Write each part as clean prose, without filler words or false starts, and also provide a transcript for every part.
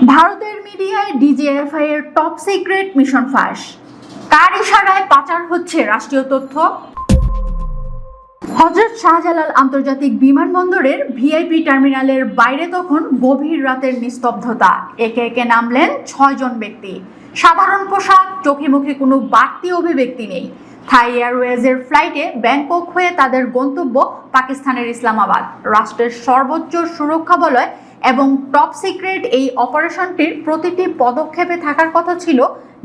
ভারতের মিডিয়ায় ডিজিএফআই এর টপ সিক্রেট মিশন ফাঁস। কার ইশারায় পাচার হচ্ছে রাষ্ট্রীয় তথ্য? হযরত শাহজালাল আন্তর্জাতিক বিমানবন্দরের ভিআইপি টার্মিনালের বাইরে তখন গভীর রাতের নিস্তব্ধতা। একে একে নামলেন ৬ জন ব্যক্তি। সাধারণ পোশাক, চোখে মুখে কোনো বাড়তি অভিব্যক্তি নেই। থাই এয়ারওয়েজের ফ্লাইটে ব্যাংকক হয়ে তাদের গন্তব্য পাকিস্তানের ইসলামাবাদ। রাষ্ট্রের সর্বোচ্চ সুরক্ষা বলয় এবং টপ সিক্রেট এই অপারেশনটির প্রতিটি পদক্ষেপে থাকার কথা ছিল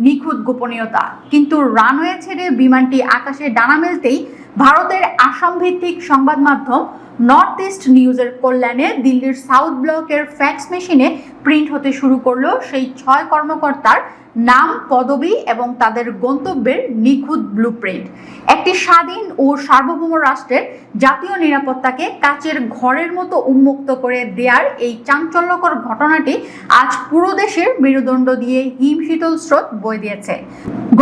নিখুঁত গোপনীয়তা। কিন্তু রানওয়ে ছেড়ে বিমানটি আকাশে ডানা মেলতেই ভারতের আসাম ভিত্তিক সংবাদ মাধ্যম নর্থ ইস্ট নিউজের কল্যাণে দিল্লির সাউথ ব্লকের ফ্যাক্স মেশিনে প্রিন্ট হতে শুরু করলো সেই ৬ কর্মকর্তার নাম, পদবি এবং তাদের গন্তব্যের নিখুঁত ব্লুপ্রিন্ট। একটি স্বাধীন ও সার্বভৌম রাষ্ট্রের জাতীয় নিরাপত্তাকে কাচের ঘরের মতো উন্মুক্ত করে দেওয়ার এই চাঞ্চল্যকর ঘটনাটি আজ পুরো দেশের মেরুদণ্ড দিয়ে হিমশীতল স্রোত বয়ে দিয়েছে।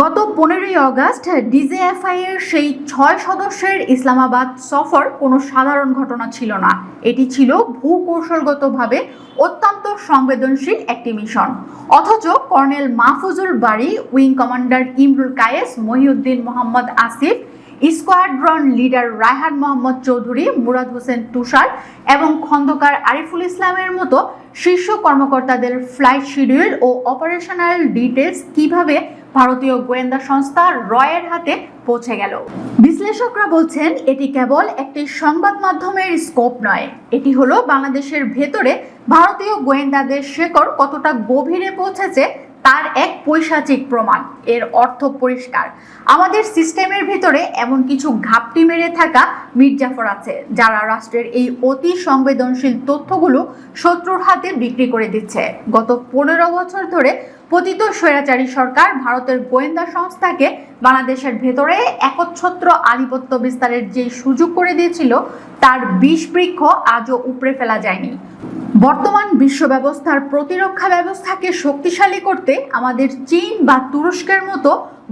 গত ১৫ই অগস্ট ডিজিএফআই এর সেই ৬ সদস্যের ইসলামাবাদ সফর কোনো সাধারণ ঘটনা ছিল না। এটি ছিল ভূকৌশলগতভাবে অত্যন্ত সংবেদনশীল একটি মিশন। অথচ colonel Mahfuzul Bari, wing commander Imrul Kayes, Mohiuddin Mohammad Asif, squadron leader Raihan Mohammad Chowdhury, Murad Hossain Tushar এবং খন্দকার আরিফুল ইসলামের মতো শীর্ষ কর্মকর্তাদের ফ্লাইট শিডিউল ও অপারেশনাল ডিটেলস কিভাবে ভারতীয় গোয়েন্দা সংস্থা রয়ের হাতে পৌঁছে গেল। বিশ্লেষকরা বলছেন এটি কেবল একটি সংবাদ মাধ্যমের স্কোপ নয়, এটি হলো বাংলাদেশের ভেতরে ভারতীয় গোয়েন্দাদের শেকড় কতটা গভীরে পৌঁছেছে তার এক পৈশাচিক প্রমাণ। এর অর্থ পরিষ্কার, আমাদের সিস্টেমের ভিতরে এমন কিছু ঘাপটি মেরে থাকা মির্জাফর আছে যারা রাষ্ট্রের এই অতি সংবেদনশীল তথ্যগুলো শত্রুর হাতে বিক্রি করে দিচ্ছে। গত ১৫ বছর ধরে পতিত স্বৈরাচারী সরকার ভারতের গোয়েন্দা সংস্থাকে বাংলাদেশের ভেতরে একচ্ছত্র আধিপত্য বিস্তারের যে সুযোগ করে দিয়েছিল তার বিষ বৃক্ষ আজও উপড়ে ফেলা যায়নি। বর্তমান বিশ্ব ব্যবস্থার প্রতিরক্ষা ব্যবস্থাকে শক্তিশালী করতে আমাদের চীন বা তুরস্কের মতো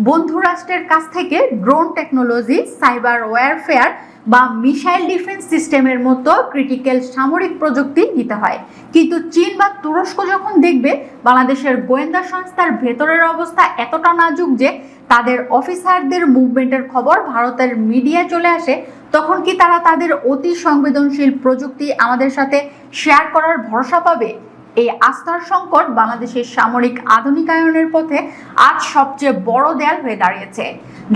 বন্ধু রাষ্ট্রের কাছ থেকে ড্রোন টেকনোলজি, সাইবার ওয়ারফেয়ার বা মিসাইল ডিফেন্স সিস্টেমের মতো ক্রিটিক্যাল সামরিক প্রযুক্তি নিতে হয়। কিন্তু চীন বা তুরস্ক যখন দেখবে বাংলাদেশের গোয়েন্দা সংস্থার ভেতরের অবস্থা এতটা নাজুক যে তাদের অফিসারদের মুভমেন্টের খবর ভারতের মিডিয়ায় চলে আসে, তখন কি তারা তাদের অতি সংবেদনশীল প্রযুক্তি আমাদের সাথে শেয়ার করার ভরসা পাবে? এই আস্থার সংকট বাংলাদেশের সামরিক আধুনিকায়নের পথে আজ সবচেয়ে বড় দেয়াল হয়ে দাঁড়িয়েছে।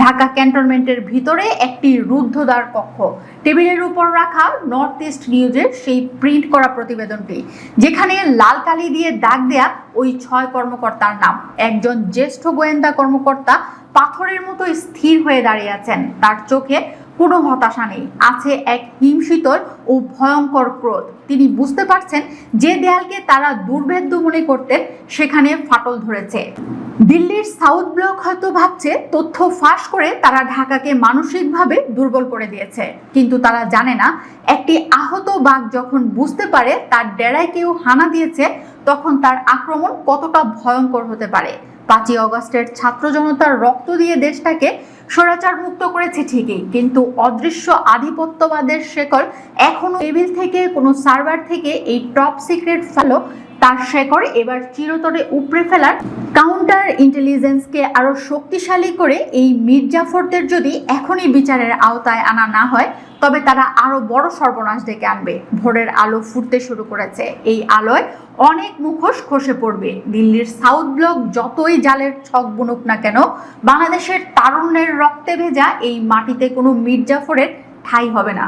ঢাকা ক্যান্টনমেন্টের ভিতরে একটি রুদ্ধদ্বার কক্ষ, টেবিলের উপর রাখা নর্থ ইস্ট নিউজের সেই প্রিন্ট করা প্রতিবেদনটি, যেখানে লাল কালি দিয়ে দাগ দেয়া ওই ৬ কর্মকর্তার নাম। একজন জ্যেষ্ঠ গোয়েন্দা কর্মকর্তা পাথরের মতো স্থির হয়ে দাঁড়িয়ে আছেন, তার চোখে কোনো হতাশা নেই, আছে এক হিমশীতল ও ভয়ঙ্কর ক্রোধ। তিনি বুঝতে পারছেন যে দেয়ালকে তারা দুর্ভেদ্য মনে করতেন সেখানে ফাটল ধরেছে। দিল্লির সাউথ ব্লক হয়তো ভাবছে তথ্য ফাঁস করে তারা ঢাকাকে মানসিকভাবে দুর্বল করে দিয়েছে, কিন্তু তারা জানে না একটি আহত বাঘ যখন বুঝতে পারে তার ডেরায় কেউ হানা দিয়েছে তখন তার আক্রমণ কতটা ভয়ঙ্কর হতে পারে। ৫ই অগস্টের ছাত্র জনতার রক্ত দিয়ে দেশটাকে স্বৈরাচার মুক্ত করেছে ঠিকই, কিন্তু অদৃশ্য আধিপত্যবাদের শেকড় এখনো টেবিল থেকে, কোনো সার্ভার থেকে এই টপ সিক্রেট ফেলো তার শেকড় এবার চিরতরে উপড়ে ফেলার কাউন্টার ইন্টেলিজেন্সকে আরো শক্তিশালী করে এই মির্জাফরদের যদি এখনই বিচারের আওতায় আনা না হয় তবে তারা আরো বড় সর্বনাশ ডেকে আনবে। ভোরের আলো ফুটতে শুরু করেছে, এই আলোয় অনেক মুখোশ খসে পড়বে। দিল্লির সাউথ ব্লক যতই জালের ছক বুনুক না কেন, বাংলাদেশের তারুণ্যের রক্তে ভেজা এই মাটিতে কোনো মির্জাফরের ঠাঁই হবে না।